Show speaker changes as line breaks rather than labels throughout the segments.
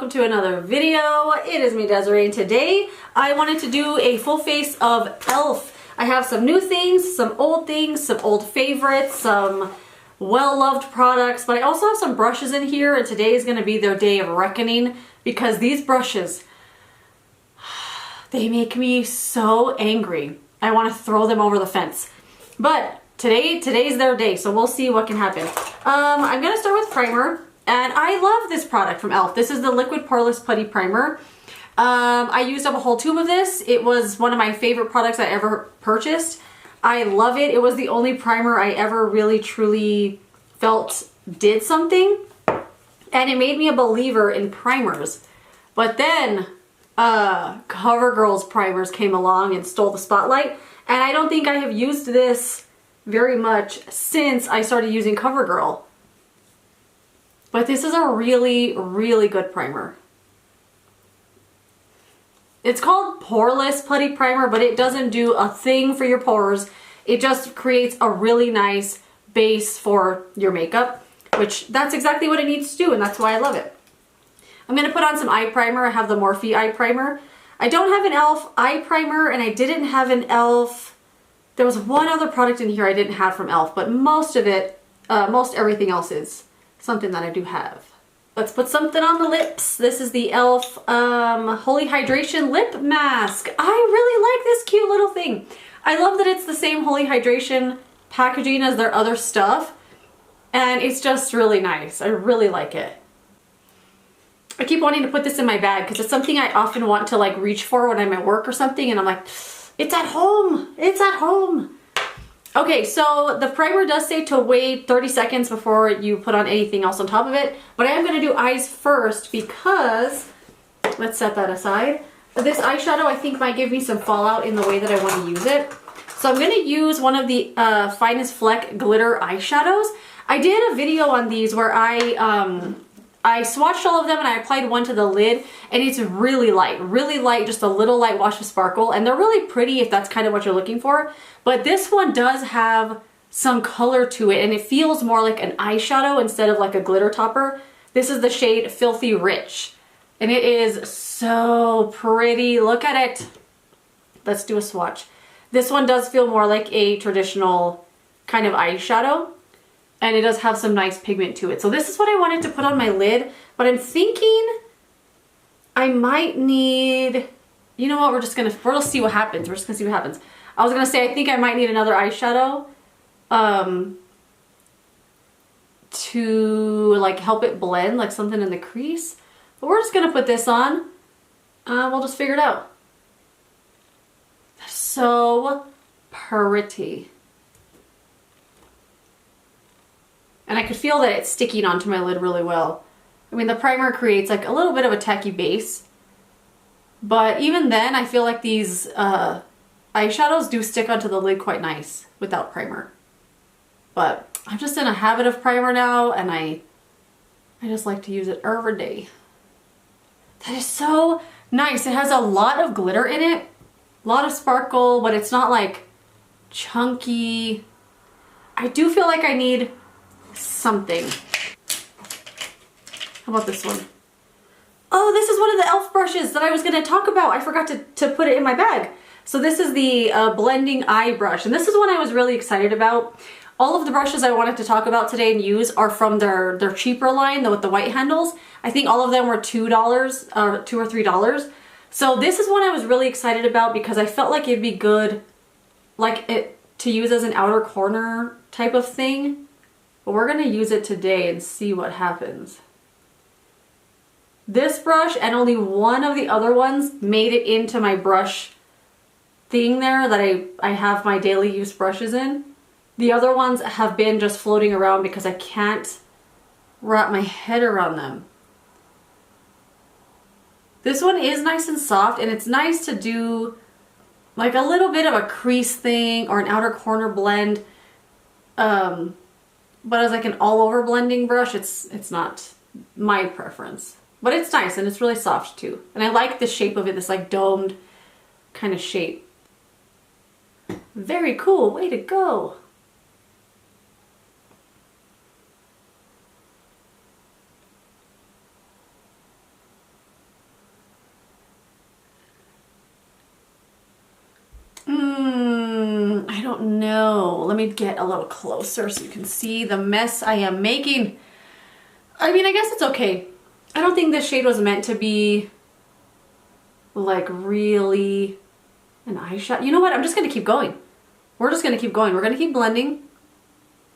welcome to another video. It is me, Desiree, and today I wanted to do a full face of e.l.f. I have some new things, some old favorites, some well-loved products, but I also have some brushes in here, and today is going to be their day of reckoning because these brushes, they make me so angry. I want to throw them over the fence. But today's their day, so we'll see what can happen. I'm going to start with primer. And I love this product from e.l.f. This is the Liquid Poreless Putty Primer. I used up a whole tube of this. It was one of my favorite products I ever purchased. I love it. It was the only primer I ever really truly felt did something. And it made me a believer in primers. But then CoverGirl's primers came along and stole the spotlight. And I don't think I have used this very much since I started using CoverGirl. But this is a really, really good primer. It's called Poreless Putty Primer, but it doesn't do a thing for your pores. It just creates a really nice base for your makeup, which that's exactly what it needs to do, and that's why I love it. I'm going to put on some eye primer. I have the Morphe eye primer. I don't have an e.l.f. eye primer, and I didn't have an e.l.f. There was one other product in here I didn't have from e.l.f., but most of it, most everything else is something that I do have. Let's put something on the lips. This is the e.l.f. Holy Hydration Lip Mask. I really like this cute little thing. I love that it's the same Holy Hydration packaging as their other stuff. And it's just really nice. I really like it. I keep wanting to put this in my bag because it's something I often want to like reach for when I'm at work or something. And I'm like, it's at home. It's at home. Okay, so the primer does say to wait 30 seconds before you put on anything else on top of it, but I am going to do eyes first because, let's set that aside. This eyeshadow I think might give me some fallout in the way that I want to use it. So I'm going to use one of the Finest Fleck glitter eyeshadows. I did a video on these where I swatched all of them and I applied one to the lid, and it's really light, just a little light wash of sparkle, and they're really pretty if that's kind of what you're looking for. But this one does have some color to it, and it feels more like an eyeshadow instead of like a glitter topper. This is the shade Filthy Rich, and it is so pretty. Look at it. Let's do a swatch. This one does feel more like a traditional kind of eyeshadow, and it does have some nice pigment to it. So this is what I wanted to put on my lid, but I'm thinking I might need, you know what, we'll see what happens. We're just gonna see what happens. I was gonna say, I think I might need another eyeshadow to like help it blend, like something in the crease. But we're just gonna put this on. We'll just figure it out. So pretty. And I could feel that it's sticking onto my lid really well. I mean, the primer creates like a little bit of a tacky base, but even then I feel like these eyeshadows do stick onto the lid quite nice without primer. But I'm just in a habit of primer now, and I just like to use it every day. That is so nice. It has a lot of glitter in it, a lot of sparkle, but it's not like chunky. I do feel like I need something. How about this one? Oh, this is one of the e.l.f. brushes that I was going to talk about. I forgot to put it in my bag. So this is the blending eye brush, and this is one I was really excited about. All of the brushes I wanted to talk about today and use are from their cheaper line, with the white handles. I think all of them were $2 or $2 or $3. So this is one I was really excited about because I felt like it'd be good, like it to use as an outer corner type of thing. But we're going to use it today and see what happens. This brush and only one of the other ones made it into my brush thing there that I have my daily use brushes in. The other ones have been just floating around because I can't wrap my head around them. This one is nice and soft, and it's nice to do like a little bit of a crease thing or an outer corner blend. But as like an all over blending brush, it's not my preference. But it's nice, and it's really soft too. And I like the shape of it, this like domed kind of shape. Very cool, way to go. don't know. Let me get a little closer so you can see the mess I am making. I mean, I guess it's okay. I don't think this shade was meant to be like really an eyeshadow. You know what? I'm just going to keep going. We're just going to keep going. We're going to keep blending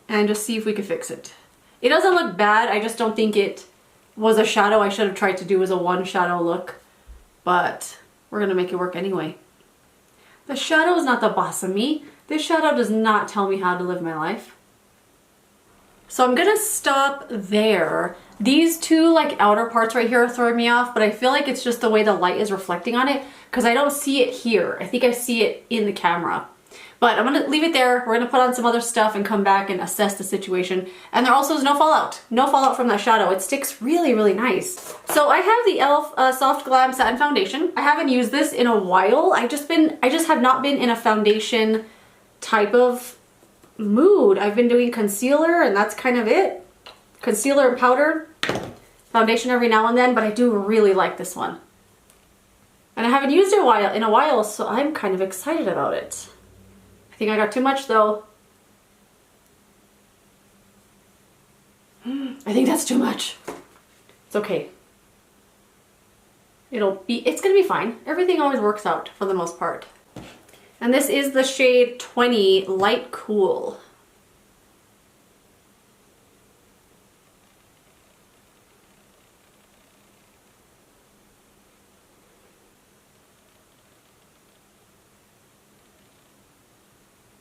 and just see if we can fix it. It doesn't look bad. I just don't think it was a shadow I should have tried to do as a one shadow look, but we're going to make it work anyway. The shadow is not the boss of me. This shadow does not tell me how to live my life. So I'm going to stop there. These two like outer parts right here are throwing me off, but I feel like it's just the way the light is reflecting on it because I don't see it here. I think I see it in the camera. But I'm going to leave it there. We're going to put on some other stuff and come back and assess the situation. And there also is no fallout. No fallout from that shadow. It sticks really, really nice. So I have the e.l.f. Soft Glam Satin Foundation. I haven't used this in a while. I just have not been in a foundation type of mood. I've been doing concealer and that's kind of it. Concealer and powder. Foundation every now and then, but I do really like this one. And I haven't used it in a while, so I'm kind of excited about it. I think I got too much though. I think that's too much. It's okay. It's gonna be fine. Everything always works out for the most part. And this is the shade 20 Light Cool.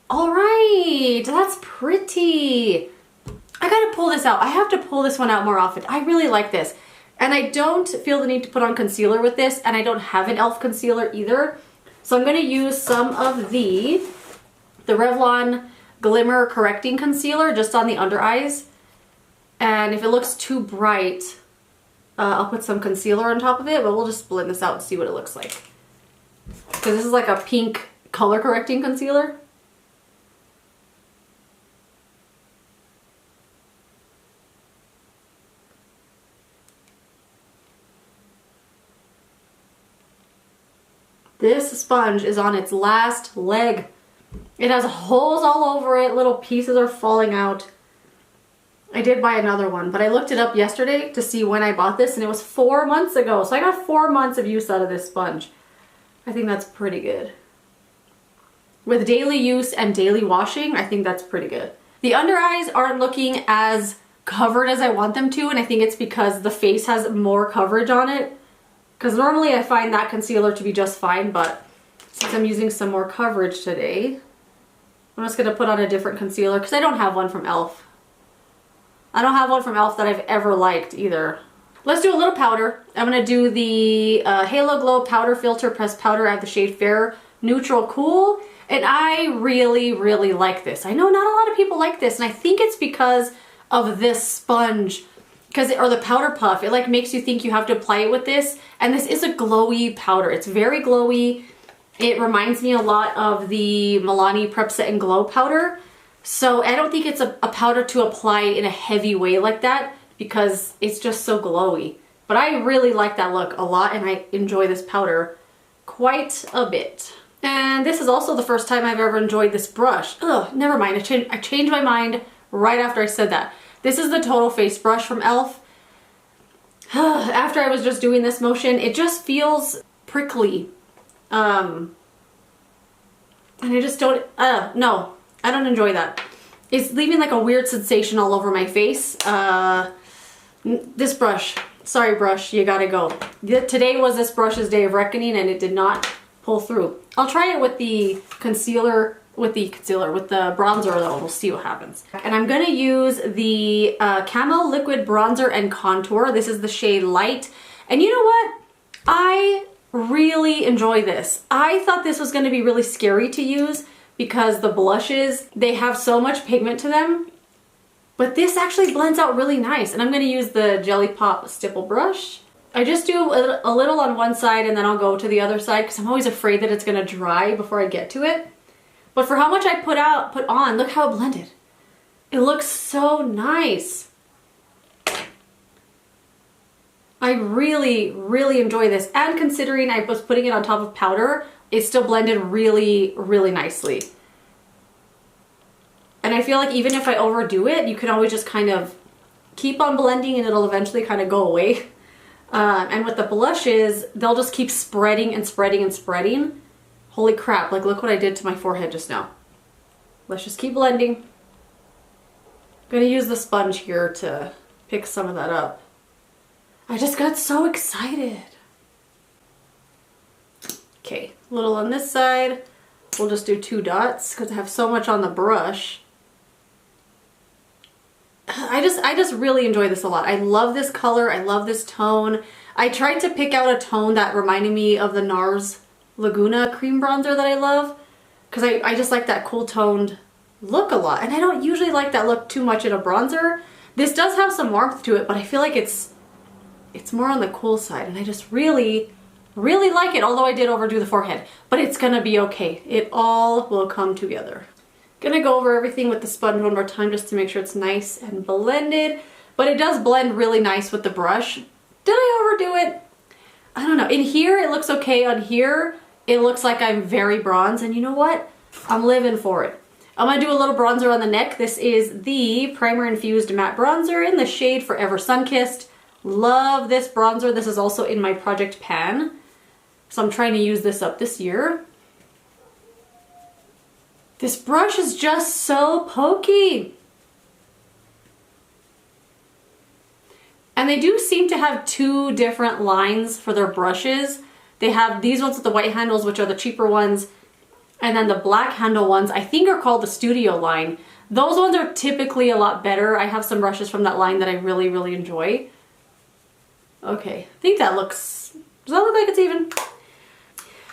All right, that's pretty. I gotta pull this out. I have to pull this one out more often. I really like this. And I don't feel the need to put on concealer with this, and I don't have an e.l.f. concealer either. So I'm gonna use some of the Revlon Glimmer Correcting Concealer just on the under eyes. And if it looks too bright, I'll put some concealer on top of it, but we'll just blend this out and see what it looks like. Because this is like a pink color correcting concealer. This sponge is on its last leg. It has holes all over it, little pieces are falling out. I did buy another one, but I looked it up yesterday to see when I bought this and it was 4 months ago. So I got 4 months of use out of this sponge. I think that's pretty good. With daily use and daily washing, I think that's pretty good. The under eyes aren't looking as covered as I want them to, and I think it's because the face has more coverage on it. Because normally I find that concealer to be just fine, but since I'm using some more coverage today, I'm just going to put on a different concealer because I don't have one from e.l.f. I don't have one from e.l.f. that I've ever liked either. Let's do a little powder. I'm going to do the Halo Glow Powder Filter Pressed Powder. I have the shade Fair Neutral Cool, and I really, really like this. I know not a lot of people like this, and I think it's because of this sponge. Or the powder puff, it like makes you think you have to apply it with this. And this is a glowy powder. It's very glowy. It reminds me a lot of the Milani Prep Set and Glow powder. So I don't think it's a powder to apply in a heavy way like that because it's just so glowy. But I really like that look a lot and I enjoy this powder quite a bit. And this is also the first time I've ever enjoyed this brush. Ugh, never mind. I changed my mind right after I said that. This is the Total Face brush from e.l.f. After I was just doing this motion, it just feels prickly. And I just don't, no, I don't enjoy that. It's leaving like a weird sensation all over my face. This brush, sorry brush, you gotta go. Today was this brush's day of reckoning and it did not pull through. I'll try it with the concealer, with the bronzer though, we'll see what happens. And I'm gonna use the Camo Liquid Bronzer and Contour. This is the shade Light. And you know what? I really enjoy this. I thought this was gonna be really scary to use because the blushes, they have so much pigment to them. But this actually blends out really nice. And I'm gonna use the Jelly Pop Stipple brush. I just do a little on one side and then I'll go to the other side because I'm always afraid that it's gonna dry before I get to it. But for how much I put on, look how it blended. It looks so nice. I really, really enjoy this. And considering I was putting it on top of powder, it still blended really, really nicely. And I feel like even if I overdo it, you can always just kind of keep on blending and it'll eventually kind of go away. And with the blushes, they'll just keep spreading and spreading and spreading. Holy crap, like look what I did to my forehead just now. Let's just keep blending. I'm gonna use the sponge here to pick some of that up. I just got so excited. Okay, a little on this side. We'll just do 2 dots because I have so much on the brush. I just really enjoy this a lot. I love this color. I love this tone. I tried to pick out a tone that reminded me of the NARS Laguna cream bronzer that I love because I just like that cool toned look a lot. And I don't usually like that look too much in a bronzer. This does have some warmth to it, but I feel like it's more on the cool side. And I just really like it, although I did overdo the forehead. But it's gonna be okay. It all will come together. Gonna go over everything with the sponge one more time just to make sure it's nice and blended. But it does blend really nice with the brush. Did I overdo it? I don't know. In here, it looks okay. On here, it looks like I'm very bronze. And you know what? I'm living for it. I'm gonna do a little bronzer on the neck. This is the Primer Infused Matte Bronzer in the shade Forever Sunkissed. Love this bronzer. This is also in my project pan. So I'm trying to use this up this year. This brush is just so pokey. And they do seem to have 2 different lines for their brushes. They have these ones with the white handles, which are the cheaper ones. And then the black handle ones, I think are called the Studio line. Those ones are typically a lot better. I have some brushes from that line that I really enjoy. Okay, I think that looks, does that look like it's even?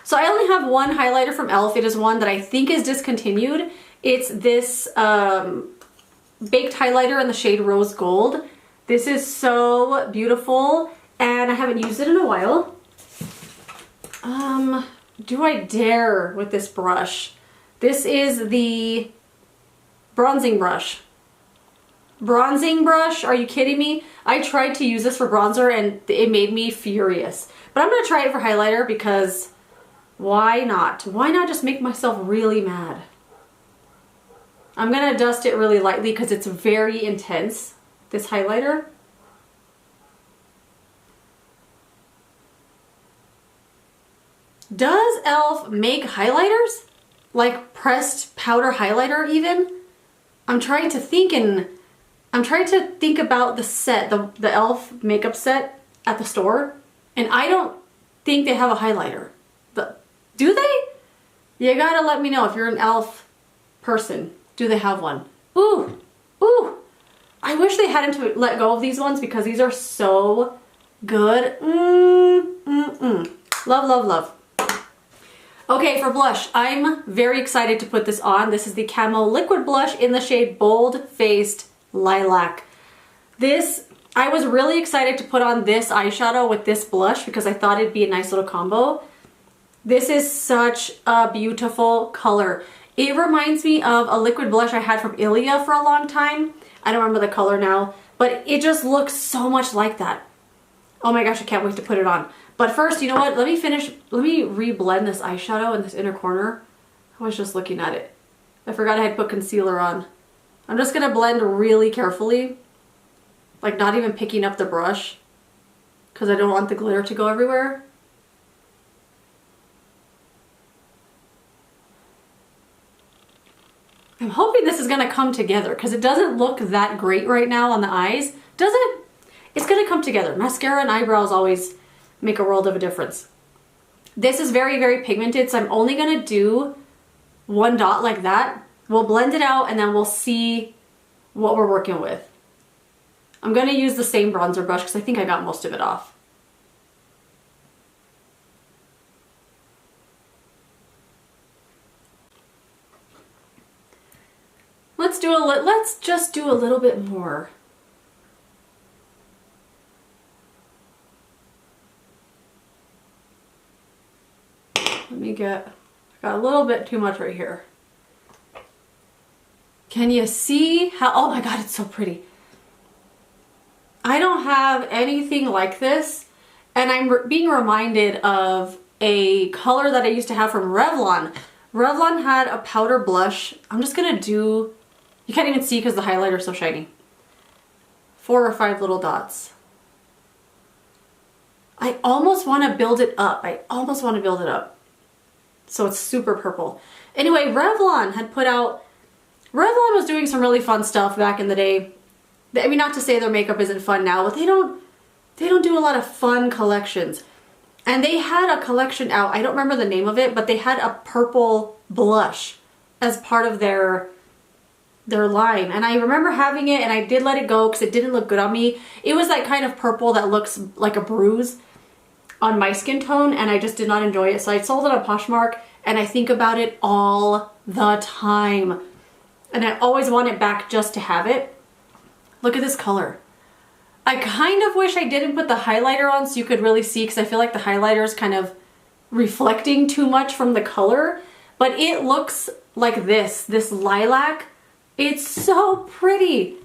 So I only have one highlighter from e.l.f. It is one that I think is discontinued. It's this baked highlighter in the shade Rose Gold. This is so beautiful and I haven't used it in a while. Do I dare with this brush? This is the bronzing brush. Bronzing brush? Are you kidding me? I tried to use this for bronzer and it made me furious. But I'm gonna try it for highlighter because why not? Why not just make myself really mad? I'm gonna dust it really lightly because it's very intense, this highlighter. Does e.l.f. make highlighters? Like pressed powder highlighter even? I'm trying to think about the set, the e.l.f. makeup set at the store, and I don't think they have a highlighter. Do they? You gotta let me know if you're an e.l.f. person. Do they have one? Ooh, ooh. I wish they hadn't let go of these ones because these are so good. Love. Okay, for blush, I'm very excited to put this on. This is the Camo Liquid Blush in the shade Bold Faced Lilac. This, I was really excited to put on this eyeshadow with this blush because I thought it'd be a nice little combo. This is such a beautiful color. It reminds me of a liquid blush I had from Ilia for a long time. I don't remember the color now, but it just looks so much like that. Oh my gosh, I can't wait to put it on. But first, you know what? Let me re-blend this eyeshadow in this inner corner. I was just looking at it. I forgot I had put concealer on. I'm just gonna blend really carefully. Like not even picking up the brush because I don't want the glitter to go everywhere. I'm hoping this is gonna come together because it doesn't look that great right now on the eyes. Does it? It's gonna come together. Mascara and eyebrows always make a world of a difference. This is very pigmented, so I'm only gonna do 1 dot like that. We'll blend it out and then we'll see what we're working with. I'm gonna use the same bronzer brush because I think I got most of it off. Let's just do a little bit more. I got a little bit too much right here. Can you see how, oh my God, it's so pretty. I don't have anything like this, and I'm being reminded of a color that I used to have from Revlon. Revlon had a powder blush. I'm just gonna do You can't even see because the highlighter is so shiny. 4 or 5 little dots. I almost want to build it up. I almost want to build it up. So it's super purple. Anyway, Revlon had put out, Revlon was doing some really fun stuff back in the day. I mean, not to say their makeup isn't fun now, but they don't do a lot of fun collections. And they had a collection out, I don't remember the name of it, but they had a purple blush as part of their line. And I remember having it, and I did let it go because it didn't look good on me. It was that kind of purple that looks like a bruise on my skin tone, and I just did not enjoy it. So I sold it on Poshmark, and I think about it all the time. And I always want it back just to have it. Look at this color. I kind of wish I didn't put the highlighter on so you could really see, because I feel like the highlighter is kind of reflecting too much from the color. But it looks like this lilac. It's so pretty.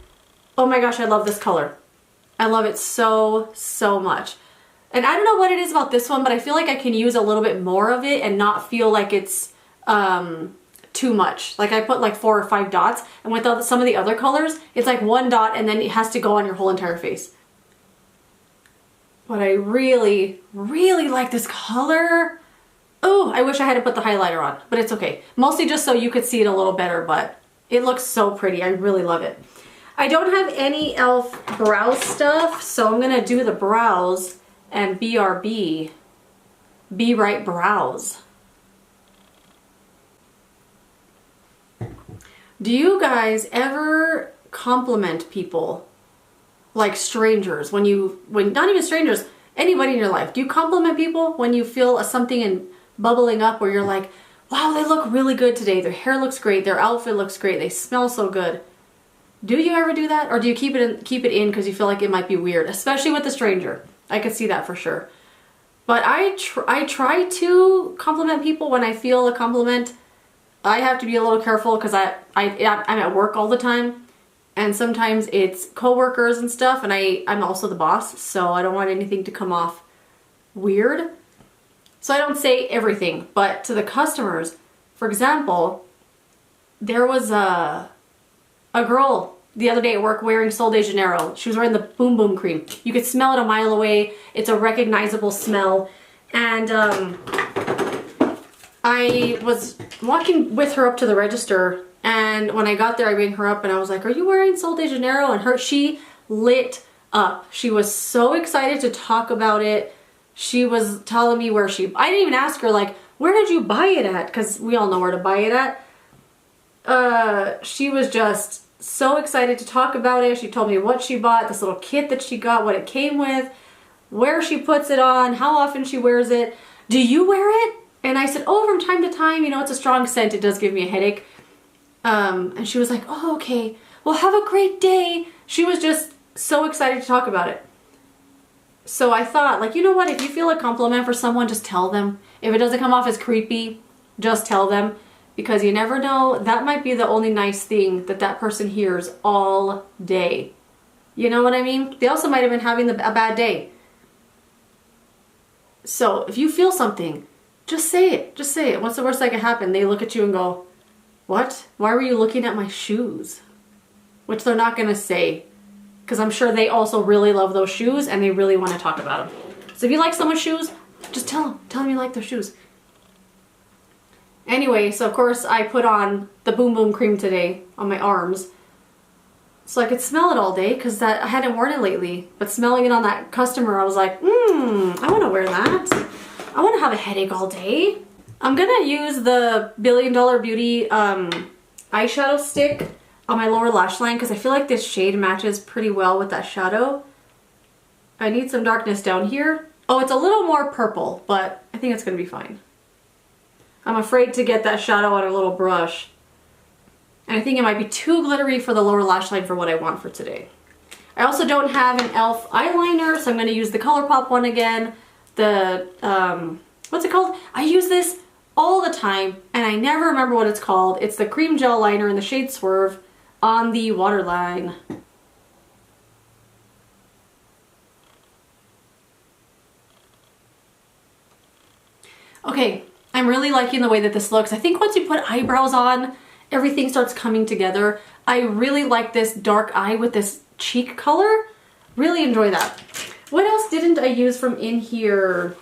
Oh my gosh, I love this color. I love it so, so much. And I don't know what it is about this one, but I feel like I can use a little bit more of it and not feel like it's too much. Like I put like 4 or 5 dots, and with some of the other colors, it's like 1 dot and then it has to go on your whole entire face. But I really, really like this color. Oh, I wish I hadn't put the highlighter on, but it's okay. Mostly just so you could see it a little better, but it looks so pretty. I really love it. I don't have any e.l.f. brow stuff, so I'm gonna do the brows and BRB, Be Right Brows. Do you guys ever compliment people like strangers when not even strangers, anybody in your life? Do you compliment people when you feel something and bubbling up where you're like, wow, they look really good today. Their hair looks great. Their outfit looks great. They smell so good. Do you ever do that? Or do you keep it in because you feel like it might be weird, especially with a stranger? I could see that for sure. But I try to compliment people when I feel a compliment. I have to be a little careful because I'm at work all the time, and sometimes it's coworkers and stuff, and I'm also the boss, so I don't want anything to come off weird. So I don't say everything, but to the customers, for example, there was a girl the other day at work wearing Sol de Janeiro. She was wearing the Boom Boom cream. You could smell it a mile away. It's a recognizable smell. And I was walking with her up to the register, and when I got there, I rang her up and I was like, are you wearing Sol de Janeiro? And she lit up. She was so excited to talk about it. She was telling me I didn't even ask her, like, where did you buy it at? Because we all know where to buy it at. She was just so excited to talk about it. She told me what she bought, this little kit that she got, what it came with, where she puts it on, how often she wears it. Do you wear it? And I said, oh, from time to time, you know, it's a strong scent. It does give me a headache. And she was like, oh, okay. Well, have a great day. She was just so excited to talk about it. So I thought, like, you know what? If you feel a compliment for someone, just tell them. If it doesn't come off as creepy, just tell them. Because you never know, that might be the only nice thing that person hears all day. You know what I mean? They also might have been having a bad day. So if you feel something, just say it. Just say it. What's the worst that could happen? They look at you and go, what? Why were you looking at my shoes? Which they're not going to say. Because I'm sure they also really love those shoes and they really want to talk about them. So if you like someone's shoes, just tell them. Tell them you like their shoes. Anyway, so of course I put on the Boom Boom cream today on my arms so I could smell it all day because I hadn't worn it lately. But smelling it on that customer, I was like, I want to wear that. I want to have a headache all day. I'm going to use the Billion Dollar Beauty eyeshadow stick on my lower lash line because I feel like this shade matches pretty well with that shadow. I need some darkness down here. Oh, it's a little more purple, but I think it's going to be fine. I'm afraid to get that shadow on a little brush. And I think it might be too glittery for the lower lash line for what I want for today. I also don't have an e.l.f. eyeliner, so I'm going to use the ColourPop one again. The, what's it called? I use this all the time, and I never remember what it's called. It's the cream gel liner in the shade Swerve on the waterline. Okay. I'm really liking the way that this looks. I think once you put eyebrows on everything starts coming together. I really like this dark eye with this cheek color. Really enjoy that. What else didn't I use from in here?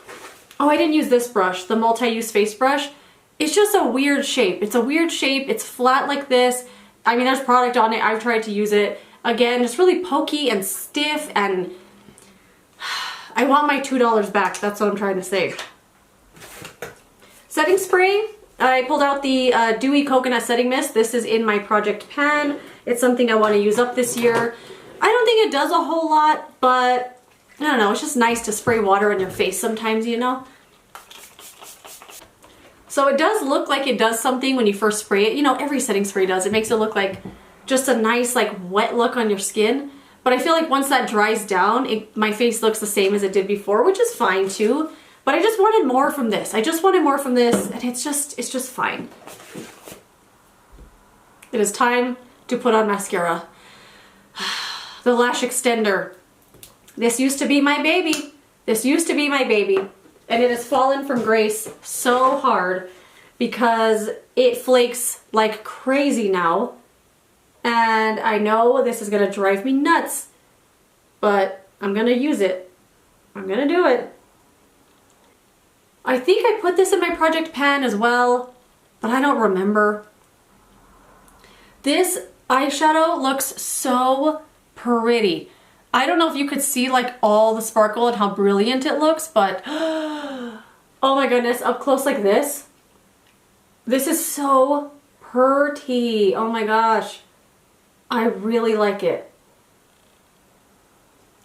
Oh, I didn't use this brush, the multi-use face brush. It's just a weird shape. It's a weird shape. It's flat like this. I mean, there's product on it. I've tried to use it. Again, just really pokey and stiff, and I want my $2 back. That's what I'm trying to say. Setting spray. I pulled out the Dewy Coconut Setting Mist. This is in my project pan. It's something I want to use up this year. I don't think it does a whole lot, but I don't know. It's just nice to spray water on your face sometimes, you know? So it does look like it does something when you first spray it. You know, every setting spray does. It makes it look like just a nice, like, wet look on your skin. But I feel like once that dries down, my face looks the same as it did before, which is fine too. But I just wanted more from this. I just wanted more from this, and it's just fine. It is time to put on mascara. The Lash Extender. This used to be my baby. This used to be my baby. And it has fallen from grace so hard because it flakes like crazy now. And I know this is gonna drive me nuts, but I'm gonna use it. I'm gonna do it. I think I put this in my project pan as well, but I don't remember. This eyeshadow looks so pretty. I don't know if you could see like all the sparkle and how brilliant it looks, but oh my goodness, up close like this. This is so pretty. Oh my gosh. I really like it.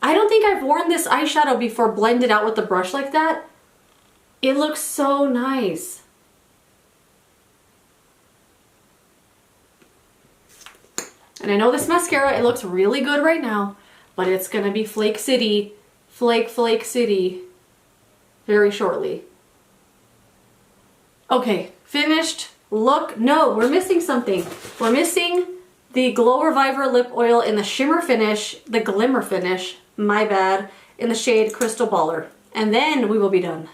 I don't think I've worn this eyeshadow before blended out with the brush like that. It looks so nice. And I know this mascara, it looks really good right now, but it's gonna be Flake City, Flake City very shortly. Okay, finished look. No, we're missing something. We're missing the Glow Reviver lip oil in the shimmer finish, the glimmer finish, my bad, in the shade Crystal Baller. And then we will be done.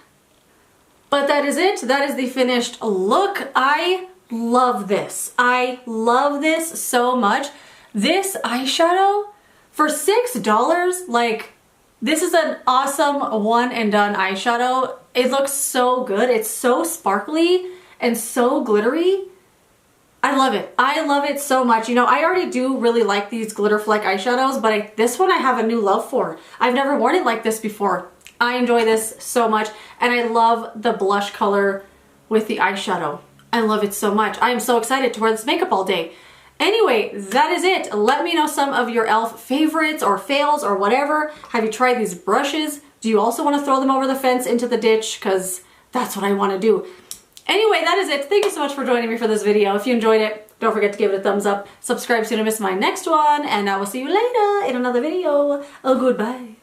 But that is it. That is the finished look. I love this. I love this so much. This eyeshadow for $6, like, this is an awesome one and done eyeshadow. It looks so good. It's so sparkly and so glittery. I love it. I love it so much. You know, I already do really like these glitter fleck eyeshadows, but this one I have a new love for. I've never worn it like this before. I enjoy this so much, and I love the blush color with the eyeshadow. I love it so much. I am so excited to wear this makeup all day. Anyway, that is it. Let me know some of your e.l.f. favorites or fails or whatever. Have you tried these brushes? Do you also want to throw them over the fence into the ditch? Because that's what I want to do. Anyway, that is it. Thank you so much for joining me for this video. If you enjoyed it, don't forget to give it a thumbs up. Subscribe so you don't miss my next one, and I will see you later in another video. Oh, goodbye.